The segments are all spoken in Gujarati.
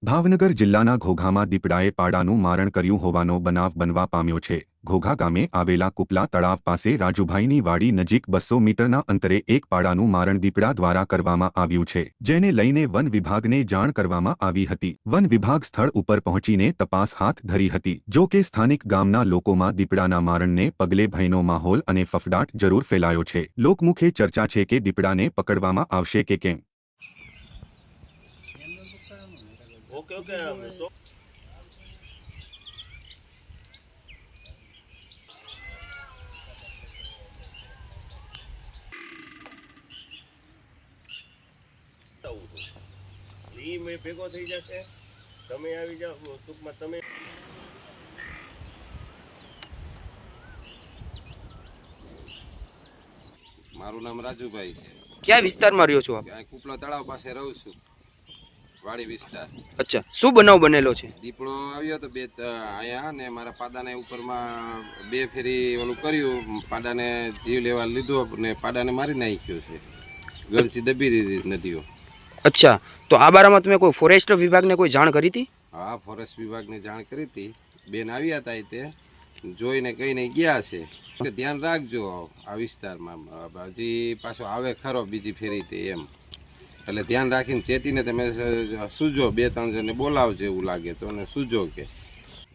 ભાવનગર જિલ્લાના ઘોઘામાં દીપડાએ પાડાનું મારણ કર્યું હોવાનો બનાવ બનવા પામ્યો છે। ઘોઘા ગામે આવેલા કુપલા તળાવ પાસે રાજુભાઈની વાડી નજીક 200 મીટરના અંતરે એક પાડાનું મારણ દીપડા દ્વારા કરવામાં આવ્યું છે, જેને લઈને વન વિભાગને જાણ કરવામાં આવી હતી। વન વિભાગ સ્થળ ઉપર પહોંચીને તપાસ હાથ ધરી હતી। જો કે સ્થાનિક ગામના લોકોમાં દીપડાના મારણને પગલે ભયનો માહોલ અને ફફડાટ જરૂર ફેલાયો છે। લોકમુખે ચર્ચા છે કે દીપડાને પકડવામાં આવશે કે કેમ। ओके ओके तो ई में भेगो थई जशे તમે આવી જાવ ટૂંકમાં તમે મારું નામ રાજુભાઈ છે। ક્યાં વિસ્તારમાં રહ્યો છો આપ? આ કુપલા તળાવ પાસે રહું છું, વાડી વિસ્તાર। અચ્છા, શું બનાવ બનેલો છે? દીપડો આવ્યો તો અહીંયા ને મારા પાડાને ઉપરમાં 2 ફેરી ઓલું કર્યું, પાડાને જીવ લેવા લીધો ને પાડાને મારી નાખ્યો છે, ગળચી દબી દીધી નદીઓ। અચ્છા, તો આ બારામાં તમે કોઈ ફોરેસ્ટ વિભાગને કોઈ જાણ કરી હતી? હા, ફોરેસ્ટ વિભાગને જાણ કરી હતી, બેન આવ્યા હતા, તે જોઈને કહીને ગયા છે કે ધ્યાન રાખજો આ વિસ્તારમાં, હજી પાછો આવે ખરો બીજી ફેરી તે એમ, એટલે ધ્યાન રાખીને ચેતીને તમે સૂજો, 2-3 જણને બોલાવજો એવું લાગે તો, અને સૂજો કે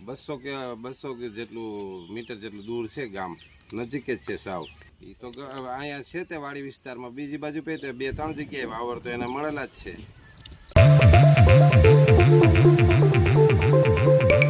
200 જેટલું મીટર જેટલું દૂર છે ગામ, નજીક જ છે સાવ। એ તો અહીંયા છે તે વાડી વિસ્તારમાં, બીજી બાજુ પે 2-3 જગ્યાએ વાવર તો એને મળેલા જ છે।